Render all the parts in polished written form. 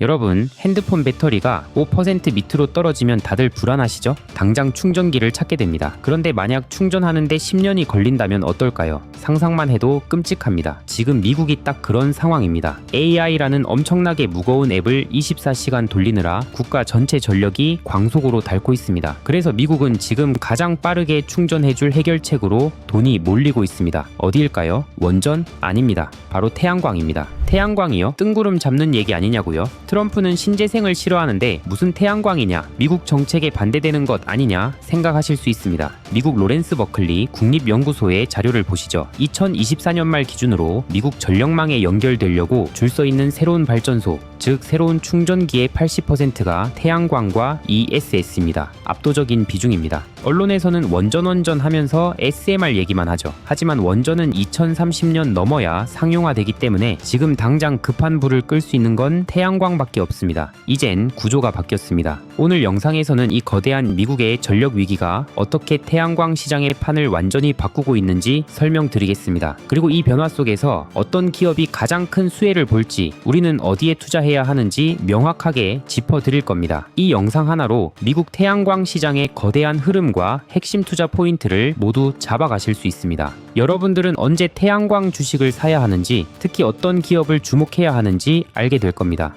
여러분, 핸드폰 배터리가 5% 밑으로 떨어지면 다들 불안하시죠? 당장 충전기를 찾게 됩니다. 그런데 만약 충전하는데 10년이 걸린다면 어떨까요? 상상만 해도 끔찍합니다. 지금 미국이 딱 그런 상황입니다. AI라는 엄청나게 무거운 앱을 24시간 돌리느라 국가 전체 전력이 광속으로 닳고 있습니다. 그래서 미국은 지금 가장 빠르게 충전해줄 해결책으로 돈이 몰리고 있습니다. 어디일까요? 원전? 아닙니다. 바로 태양광입니다. 태양광이요? 뜬구름 잡는 얘기 아니냐고요? 트럼프는 신재생을 싫어하는데 무슨 태양광이냐? 미국 정책에 반대되는 것 아니냐? 생각하실 수 있습니다. 미국 로렌스 버클리 국립연구소의 자료를 보시죠. 2024년 말 기준으로 미국 전력망에 연결되려고 줄 서 있는 새로운 발전소, 즉 새로운 충전기의 80%가 태양광과 ESS입니다. 압도적인 비중입니다. 언론에서는 원전 하면서 SMR 얘기만 하죠. 하지만 원전은 2030년 넘어야 상용화되기 때문에 지금 당장 급한 불을 끌 수 있는 건 태양광밖에 없습니다. 이젠 구조가 바뀌었습니다. 오늘 영상에서는 이 거대한 미국의 전력 위기가 어떻게 태양광 시장의 판을 완전히 바꾸고 있는지 설명드리겠습니다. 그리고 이 변화 속에서 어떤 기업이 가장 큰 수혜를 볼지, 우리는 어디에 투자해야 하는지 명확하게 짚어드릴 겁니다. 이 영상 하나로 미국 태양광 시장의 거대한 흐름과 핵심 투자 포인트를 모두 잡아가실 수 있습니다. 여러분들은 언제 태양광 주식을 사야 하는지, 특히 어떤 기업을 주목해야 하는지 알게 될 겁니다.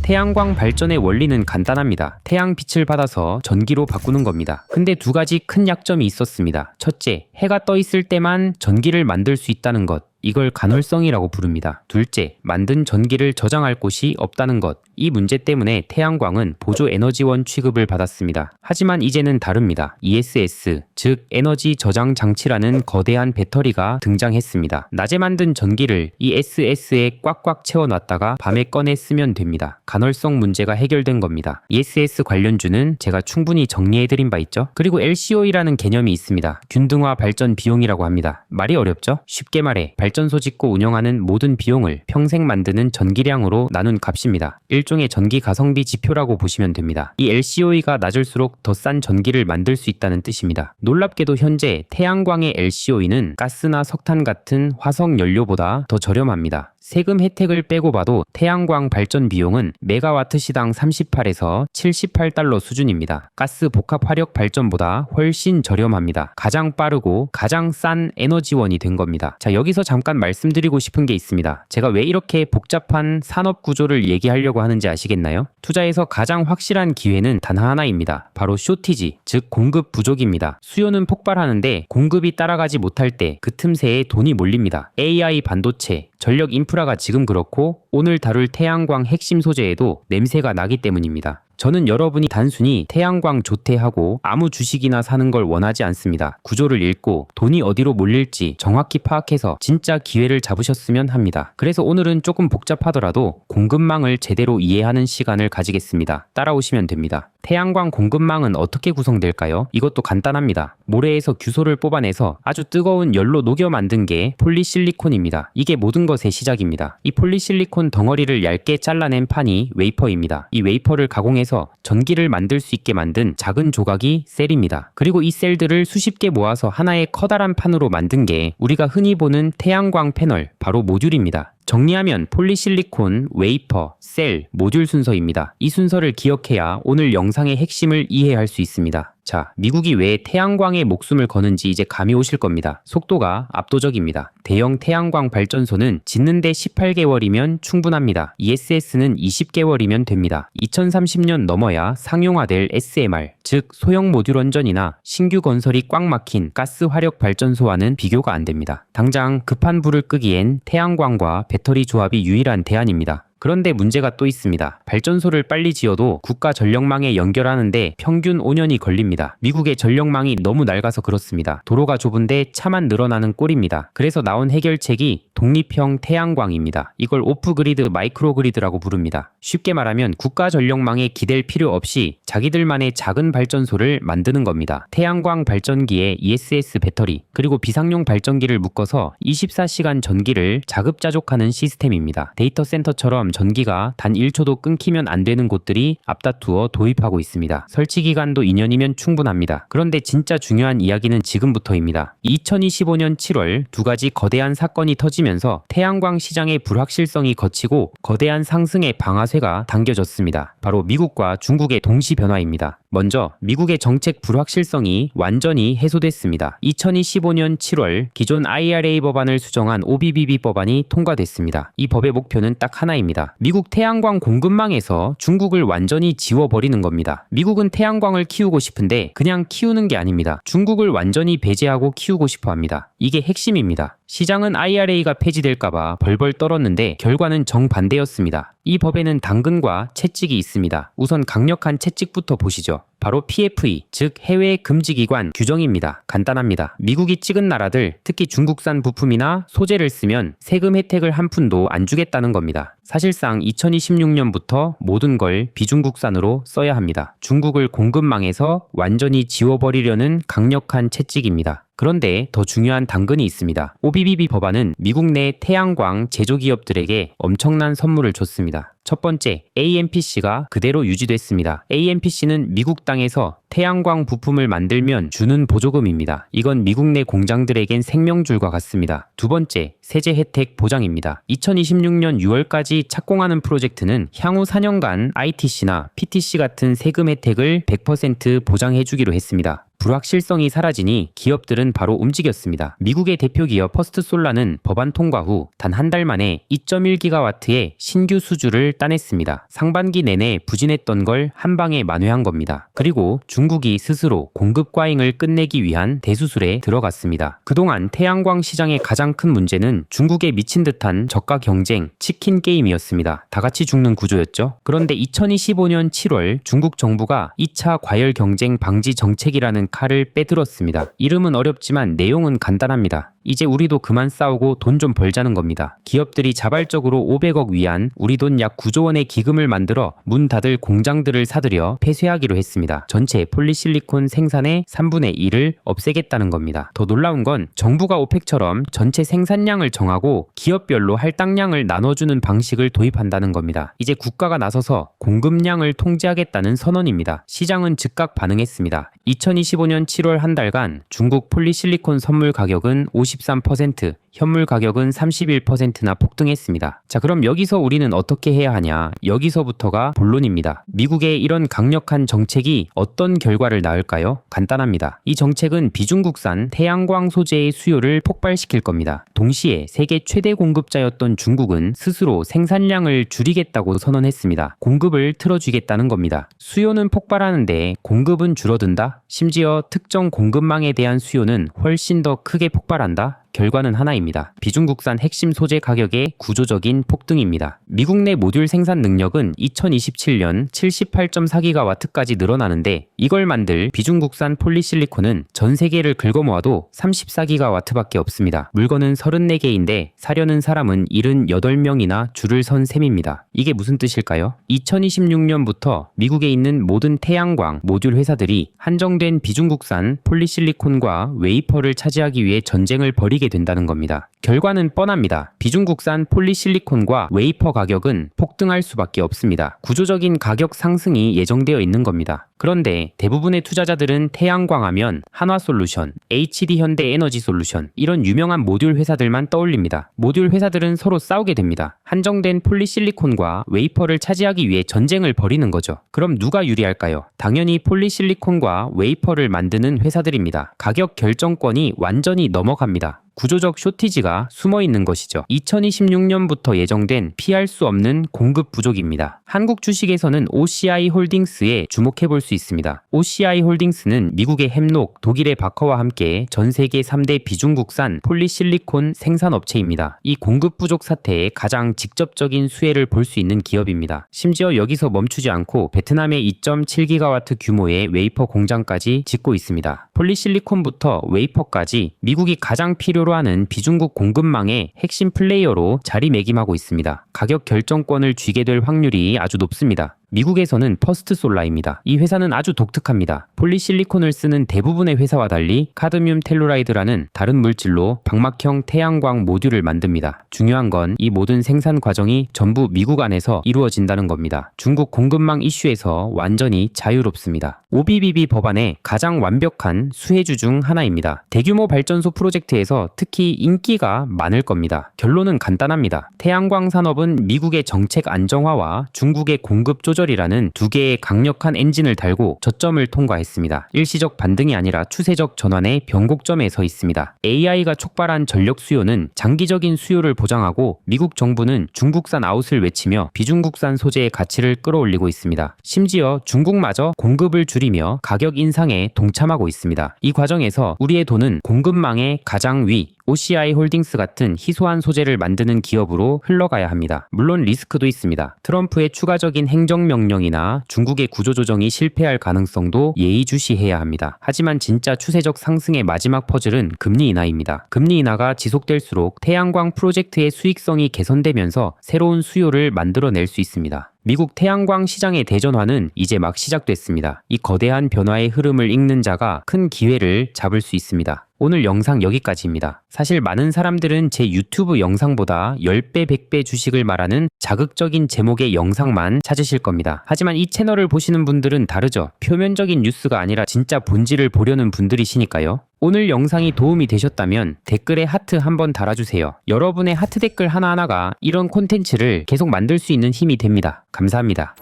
태양광 발전의 원리는 간단합니다. 태양빛을 받아서 전기로 바꾸는 겁니다. 근데 두 가지 큰 약점이 있었습니다. 첫째, 해가 떠 있을 때만 전기를 만들 수 있다는 것. 이걸 간헐성이라고 부릅니다. 둘째, 만든 전기를 저장할 곳이 없다는 것. 이 문제 때문에 태양광은 보조 에너지원 취급을 받았습니다. 하지만 이제는 다릅니다. ESS, 즉 에너지 저장 장치라는 거대한 배터리가 등장했습니다. 낮에 만든 전기를 ESS에 꽉꽉 채워놨다가 밤에 꺼내 쓰면 됩니다. 간헐성 문제가 해결된 겁니다. ESS 관련주는 제가 충분히 정리해드린 바 있죠. 그리고 LCOE라는 개념이 있습니다. 균등화 발전 비용이라고 합니다. 말이 어렵죠? 쉽게 말해 발전소 짓고 운영하는 모든 비용을 평생 만드는 전기량으로 나눈 값입니다. 일종의 전기 가성비 지표라고 보시면 됩니다. 이 LCOE가 낮을수록 더 싼 전기를 만들 수 있다는 뜻입니다. 놀랍게도 현재 태양광의 LCOE는 가스나 석탄 같은 화석 연료보다 더 저렴합니다. 세금 혜택을 빼고 봐도 태양광 발전 비용은 메가와트 시당 38에서 78달러 수준입니다. 가스 복합 화력 발전보다 훨씬 저렴합니다. 가장 빠르고 가장 싼 에너지원이 된 겁니다. 자, 여기서 잠깐 말씀드리고 싶은 게 있습니다. 제가 왜 이렇게 복잡한 산업 구조를 얘기하려고 하는지 아시겠나요? 투자에서 가장 확실한 기회는 단 하나입니다. 바로 쇼티지, 즉 공급 부족입니다. 수요는 폭발하는데 공급이 따라가지 못할 때 그 틈새에 돈이 몰립니다. AI 반도체, 전력 인프라가 지금 그렇고 오늘 다룰 태양광 핵심 소재에도 냄새가 나기 때문입니다. 저는 여러분이 단순히 태양광 조퇴하고 아무 주식이나 사는 걸 원하지 않습니다. 구조를 읽고 돈이 어디로 몰릴지 정확히 파악해서 진짜 기회를 잡으셨으면 합니다. 그래서 오늘은 조금 복잡하더라도 공급망을 제대로 이해하는 시간을 가지겠습니다. 따라오시면 됩니다. 태양광 공급망은 어떻게 구성될까요? 이것도 간단합니다. 모래에서 규소를 뽑아내서 아주 뜨거운 열로 녹여 만든 게 폴리실리콘입니다. 이게 모든 것의 시작입니다. 이 폴리실리콘 덩어리를 얇게 잘라낸 판이 웨이퍼입니다. 이 웨이퍼를 가공해서 전기를 만들 수 있게 만든 작은 조각이 셀입니다. 그리고 이 셀들을 수십 개 모아서 하나의 커다란 판으로 만든 게 우리가 흔히 보는 태양광 패널, 바로 모듈입니다. 정리하면 폴리실리콘, 웨이퍼, 셀, 모듈 순서입니다. 이 순서를 기억해야 오늘 영상의 핵심을 이해할 수 있습니다. 자, 미국이 왜 태양광에 목숨을 거는지 이제 감이 오실 겁니다. 속도가 압도적입니다. 대형 태양광 발전소는 짓는데 18개월이면 충분합니다. ESS는 20개월이면 됩니다. 2030년 넘어야 상용화될 SMR, 즉 소형 모듈 원전이나 신규 건설이 꽉 막힌 가스 화력 발전소와는 비교가 안 됩니다. 당장 급한 불을 끄기엔 태양광과 배터리 조합이 유일한 대안입니다. 그런데 문제가 또 있습니다. 발전소를 빨리 지어도 국가 전력망에 연결하는데 평균 5년이 걸립니다. 미국의 전력망이 너무 낡아서 그렇습니다. 도로가 좁은데 차만 늘어나는 꼴입니다. 그래서 나온 해결책이 독립형 태양광입니다. 이걸 오프그리드 마이크로그리드라고 부릅니다. 쉽게 말하면 국가 전력망에 기댈 필요 없이 자기들만의 작은 발전소를 만드는 겁니다. 태양광 발전기에 ESS 배터리, 그리고 비상용 발전기를 묶어서 24시간 전기를 자급자족하는 시스템입니다. 데이터 센터처럼 미국처럼 전기가 단 1초도 끊기면 안 되는 곳들이 앞다투어 도입하고 있습니다. 설치 기간도 2년이면 충분합니다. 그런데 진짜 중요한 이야기는 지금부터입니다. 2025년 7월 두 가지 거대한 사건이 터지면서 태양광 시장의 불확실성이 거치고 거대한 상승의 방아쇠가 당겨졌습니다. 바로 미국과 중국의 동시 변화입니다. 먼저 미국의 정책 불확실성이 완전히 해소됐습니다. 2025년 7월 기존 IRA 법안을 수정한 OBBB 법안이 통과됐습니다. 이 법의 목표는 딱 하나입니다. 미국 태양광 공급망에서 중국을 완전히 지워버리는 겁니다. 미국은 태양광을 키우고 싶은데 그냥 키우는 게 아닙니다. 중국을 완전히 배제하고 키우고 싶어 합니다. 이게 핵심입니다. 시장은 IRA가 폐지될까봐 벌벌 떨었는데 결과는 정반대였습니다. 이 법에는 당근과 채찍이 있습니다. 우선 강력한 채찍부터 보시죠. 바로 PFE, 즉 해외 금지기관 규정입니다. 간단합니다. 미국이 찍은 나라들, 특히 중국산 부품이나 소재를 쓰면 세금 혜택을 한 푼도 안 주겠다는 겁니다. 사실상 2026년부터 모든 걸 비중국산으로 써야 합니다. 중국을 공급망에서 완전히 지워버리려는 강력한 채찍입니다. 그런데 더 중요한 당근이 있습니다. OBBB 법안은 미국 내 태양광 제조기업들에게 엄청난 선물을 줬습니다. 첫 번째, AMPC가 그대로 유지됐습니다. AMPC는 미국 땅에서 태양광 부품을 만들면 주는 보조금입니다. 이건 미국 내 공장들에겐 생명줄과 같습니다. 두 번째, 세제 혜택 보장입니다. 2026년 6월까지 착공하는 프로젝트는 향후 4년간 ITC나 PTC 같은 세금 혜택을 100% 보장해주기로 했습니다. 불확실성이 사라지니 기업들은 바로 움직였습니다. 미국의 대표 기업 퍼스트솔라는 법안 통과 후 단 한 달 만에 2.1기가와트의 신규 수주를 따냈습니다. 상반기 내내 부진했던 걸 한 방에 만회한 겁니다. 그리고 중국이 스스로 공급 과잉을 끝내기 위한 대수술에 들어갔습니다. 그동안 태양광 시장의 가장 큰 문제는 중국에 미친 듯한 저가 경쟁, 치킨 게임이었습니다. 다 같이 죽는 구조였죠. 그런데 2025년 7월 중국 정부가 2차 과열 경쟁 방지 정책이라는 칼을 빼들었습니다. 이름은 어렵지만 내용은 간단합니다. 이제 우리도 그만 싸우고 돈 좀 벌자는 겁니다. 기업들이 자발적으로 500억 위안, 우리 돈 약 9조 원의 기금을 만들어 문 닫을 공장들을 사들여 폐쇄하기로 했습니다. 전체 폴리실리콘 생산의 3분의 1을 없애겠다는 겁니다. 더 놀라운 건 정부가 오펙처럼 전체 생산량을 정하고 기업별로 할당량을 나눠주는 방식을 도입한다는 겁니다. 이제 국가가 나서서 공급량을 통제하겠다는 선언입니다. 시장은 즉각 반응했습니다. 2025년 7월 한 달간 중국 폴리실리콘 선물 가격은 53%, 현물 가격은 31%나 폭등했습니다. 자, 그럼 여기서 우리는 어떻게 해야 하냐? 여기서부터가 본론입니다. 미국의 이런 강력한 정책이 어떤 결과를 낳을까요? 간단합니다. 이 정책은 비중국산 태양광 소재의 수요를 폭발시킬 겁니다. 동시에 세계 최대 공급자였던 중국은 스스로 생산량을 줄이겠다고 선언했습니다. 공급을 틀어주겠다는 겁니다. 수요는 폭발하는데 공급은 줄어든다? 심지어 특정 공급망에 대한 수요는 훨씬 더 크게 폭발한다? 결과는 하나입니다. 비중국산 핵심 소재 가격의 구조적인 폭등입니다. 미국 내 모듈 생산 능력은 2027년 78.4기가와트까지 늘어나는데 이걸 만들 비중국산 폴리실리콘은 전 세계를 긁어모아도 34기가와트밖에 없습니다. 물건은 34개인데 사려는 사람은 78명이나 줄을 선 셈입니다. 이게 무슨 뜻일까요? 2026년부터 미국에 있는 모든 태양광 모듈 회사들이 한정된 비중국산 폴리실리콘과 웨이퍼를 차지하기 위해 전쟁을 벌이게 된다는 겁니다. 결과는 뻔합니다. 비중국산 폴리실리콘과 웨이퍼 가격은 폭등할 수밖에 없습니다. 구조적인 가격 상승이 예정되어 있는 겁니다. 그런데 대부분의 투자자들은 태양광 하면 한화솔루션, HD현대에너지솔루션 이런 유명한 모듈 회사들만 떠올립니다. 모듈 회사들은 서로 싸우게 됩니다. 한정된 폴리실리콘과 웨이퍼를 차지하기 위해 전쟁을 벌이는 거죠. 그럼 누가 유리할까요? 당연히 폴리실리콘과 웨이퍼를 만드는 회사들입니다. 가격 결정권이 완전히 넘어갑니다. 구조적 쇼티지가 숨어 있는 것이죠. 2026년부터 예정된 피할 수 없는 공급 부족입니다. 한국 주식에서는 OCI 홀딩스에 주목해 볼 수 있습니다. OCI 홀딩스는 미국의 햄록, 독일의 바커와 함께 전 세계 3대 비중국산 폴리실리콘 생산업체입니다. 이 공급 부족 사태에 가장 직접적인 수혜를 볼 수 있는 기업입니다. 심지어 여기서 멈추지 않고 베트남의 2.7기가와트 규모의 웨이퍼 공장까지 짓고 있습니다. 폴리실리콘부터 웨이퍼까지 미국이 가장 필요로 하는 비중국 공급망의 핵심 플레이어로 자리매김하고 있습니다. 가격 결정권을 쥐게 될 확률이 아주 높습니다. 미국에서는 퍼스트솔라입니다. 이 회사는 아주 독특합니다. 폴리실리콘을 쓰는 대부분의 회사와 달리 카드뮴 텔루라이드라는 다른 물질로 방막형 태양광 모듈을 만듭니다. 중요한 건 이 모든 생산 과정이 전부 미국 안에서 이루어진다는 겁니다. 중국 공급망 이슈에서 완전히 자유롭습니다. OBBB 법안의 가장 완벽한 수혜주 중 하나입니다. 대규모 발전소 프로젝트에서 특히 인기가 많을 겁니다. 결론은 간단합니다. 태양광 산업은 미국의 정책 안정화와 중국의 공급 조절이라는 두 개의 강력한 엔진을 달고 저점을 통과했습니다. 일시적 반등이 아니라 추세적 전환의 변곡점에 서 있습니다. AI가 촉발한 전력 수요는 장기적인 수요를 보장하고 미국 정부는 중국산 아웃을 외치며 비중국산 소재의 가치를 끌어올리고 있습니다. 심지어 중국마저 공급을 줄이며 가격 인상에 동참하고 있습니다. 이 과정에서 우리의 돈은 공급망의 가장 위 OCI 홀딩스 같은 희소한 소재를 만드는 기업으로 흘러가야 합니다. 물론 리스크도 있습니다. 트럼프의 추가적인 행정명령이나 중국의 구조조정이 실패할 가능성도 예의주시해야 합니다. 하지만 진짜 추세적 상승의 마지막 퍼즐은 금리 인하입니다. 금리 인하가 지속될수록 태양광 프로젝트의 수익성이 개선되면서 새로운 수요를 만들어낼 수 있습니다. 미국 태양광 시장의 대전화는 이제 막 시작됐습니다. 이 거대한 변화의 흐름을 읽는 자가 큰 기회를 잡을 수 있습니다. 오늘 영상 여기까지입니다. 사실 많은 사람들은 제 유튜브 영상보다 10배, 100배 주식을 말하는 자극적인 제목의 영상만 찾으실 겁니다. 하지만 이 채널을 보시는 분들은 다르죠. 표면적인 뉴스가 아니라 진짜 본질을 보려는 분들이시니까요. 오늘 영상이 도움이 되셨다면 댓글에 하트 한번 달아주세요. 여러분의 하트 댓글 하나하나가 이런 콘텐츠를 계속 만들 수 있는 힘이 됩니다. 감사합니다.